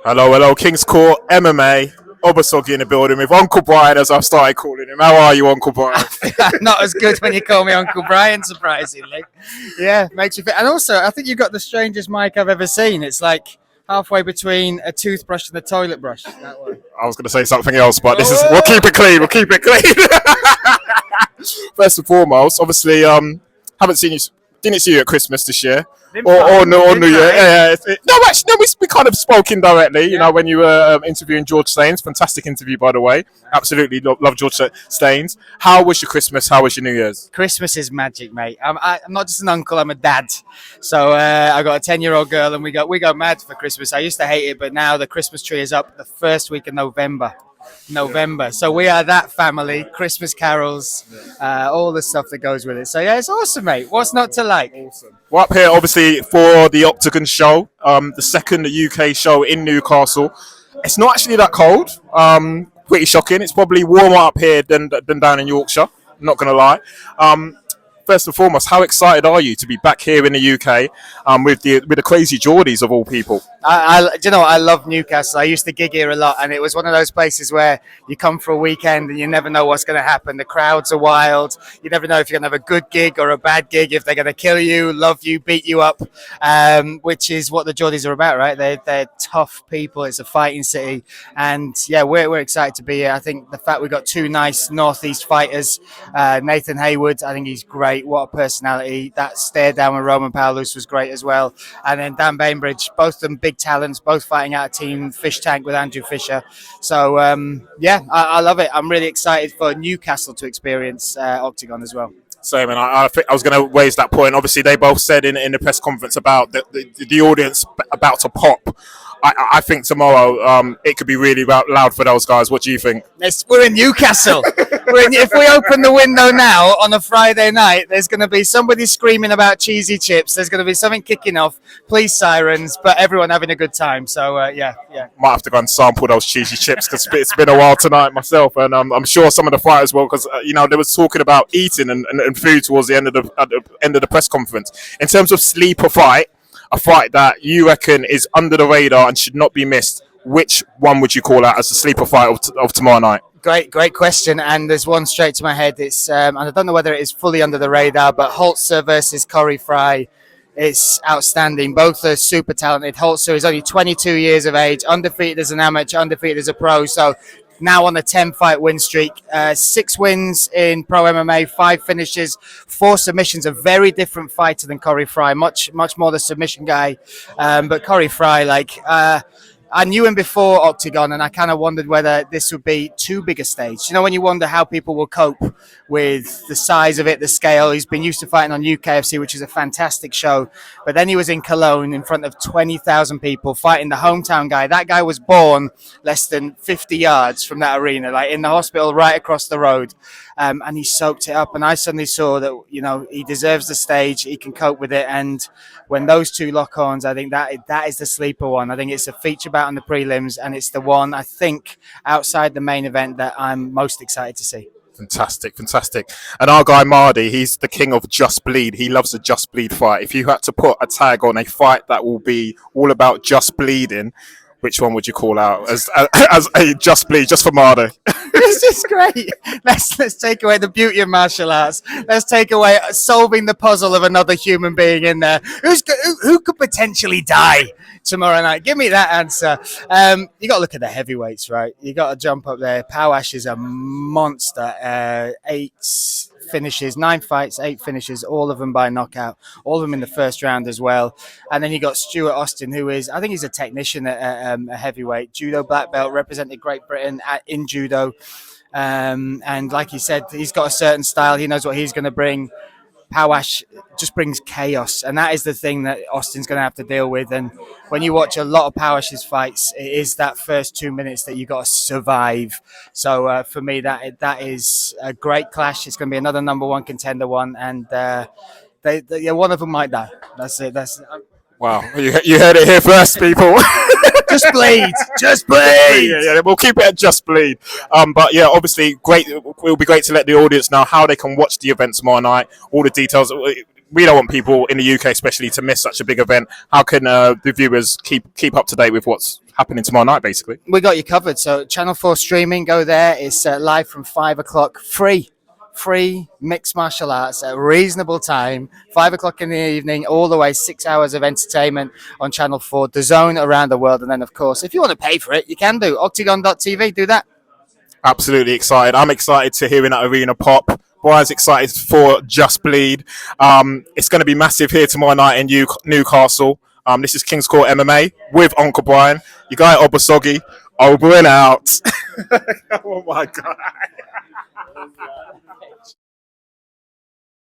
Hello, hello, King's Court MMA. Obasogi in the building with Uncle Bryan, as I've started calling him. How are you, Uncle Bryan? Not as good when you call me Uncle Bryan, surprisingly. Yeah, makes you feel. And also, I think you've got the strangest mic I've ever seen. It's like halfway between a toothbrush and a toilet brush. That one. I was going to say something else, but we'll keep it clean. We'll keep it clean. First and foremost, obviously, didn't see you at Christmas this year. Or New Year. Yeah. No, actually, no, we kind of spoke indirectly, you know, when you were interviewing George Staines. Fantastic interview, by the way. Absolutely love George Staines. How was your Christmas? How was your New Year's? Christmas is magic, mate. I'm not just an uncle, I'm a dad. So I got a 10-year-old girl and we go mad for Christmas. I used to hate it, but now the Christmas tree is up the first week of November. So we are that family. Christmas carols, all the stuff that goes with it. So yeah, it's awesome, mate. What's not to like? Awesome. We're up here, obviously, for the OKTAGON show, the second UK show in Newcastle. It's not actually that cold. Pretty shocking. It's probably warmer up here than down in Yorkshire. I'm not going to lie. First and foremost, how excited are you to be back here in the UK with the crazy Geordies of all people? You know, I love Newcastle. I used to gig here a lot, and it was one of those places where you come for a weekend and you never know what's going to happen. The crowds are wild. You never know if you're going to have a good gig or a bad gig, if they're going to kill you, love you, beat you up, which is what the Geordies are about, right? They're tough people. It's a fighting city, and yeah, we're excited to be here. I think the fact we've got two nice Northeast fighters, Nathan Haywood, I think he's great. What a personality. That stare down with Roman Paulus was great as well. And then Dan Bainbridge, both of them big talents, both fighting out a team Fish Tank with Andrew Fisher. So, I love it. I'm really excited for Newcastle to experience OKTAGON as well. Same, and I think I was going to raise that point. Obviously, they both said in the press conference about the audience about to pop. I think tomorrow it could be really loud for those guys. What do you think? We're in Newcastle. If we open the window now on a Friday night, there's going to be somebody screaming about cheesy chips. There's going to be something kicking off, police sirens, but everyone having a good time. So, yeah. Might have to go and sample those cheesy chips because it's been a while tonight myself. And I'm sure some of the fighters will because, they was talking about eating and food towards the end of the press conference. In terms of sleeper fight, a fight that you reckon is under the radar and should not be missed, which one would you call out as the sleeper fight of tomorrow night? Great question, and there's one straight to my head. It's and I don't know whether it is fully under the radar, but Holzer versus Corey Fry. It's outstanding. Both are super talented. Holzer is only 22 years of age, undefeated as an amateur, undefeated as a pro. So now on a 10-fight win streak, 6 wins in pro MMA, 5 finishes, 4 submissions. A very different fighter than Corey Fry, much more the submission guy. But Corey Fry, I knew him before OKTAGON, and I kind of wondered whether this would be too big a stage. You know, when you wonder how people will cope with the size of it, the scale. He's been used to fighting on UKFC, which is a fantastic show. But then he was in Cologne in front of 20,000 people fighting the hometown guy. That guy was born less than 50 yards from that arena, like in the hospital right across the road. And he soaked it up. And I suddenly saw that, he deserves the stage. He can cope with it. And when those two lock horns, I think that is the sleeper one. I think it's a feature bout on the prelims. And it's the one, I think, outside the main event that I'm most excited to see. Fantastic. And our guy Mardy, he's the king of Just Bleed. He loves a Just Bleed fight. If you had to put a tag on a fight that will be all about just bleeding, which one would you call out as a Just Bleed, just for Mardy? This is great. Let's take away the beauty of martial arts. Let's take away solving the puzzle of another human being in there. Who could potentially die tomorrow night? Give me that answer. You got to look at the heavyweights, right? You got to jump up there. Powash is a monster. 8 finishes, 9 fights, 8 finishes, all of them by knockout, all of them in the first round as well. And then you got Stuart Austin, who is, I think he's a technician at a heavyweight, judo black belt, represented Great Britain in judo. And like he said, he's got a certain style. He knows what he's going to bring. Powash just brings chaos, and that is the thing that Austin's going to have to deal with. And when you watch a lot of Powash's fights, it is that first 2 minutes that you got to survive. So for me, that is a great clash. It's going to be another number 1 contender one, and one of them might die. That's it. Wow, you heard it here first, people. Just bleed. Yeah, we'll keep it at Just Bleed. But yeah, obviously, great. It will be great to let the audience know how they can watch the event tomorrow night. All the details. we don't want people in the UK, especially, to miss such a big event. How can the viewers keep up to date with what's happening tomorrow night, basically? We got you covered. So Channel 4 streaming, go there. It's live from 5 o'clock, free mixed martial arts at a reasonable time, 5 o'clock in the evening, all the way 6 hours of entertainment on Channel 4, the zone around the world. And then, of course, if you want to pay for it, you can do octagon.tv, do that. Absolutely excited. I'm excited to hear in that arena pop. Brian's excited for Just Bleed. It's going to be massive here tomorrow night in Newcastle. This is King's Court MMA with Uncle Brian. Your guy Obasogi, over and out. Oh my God.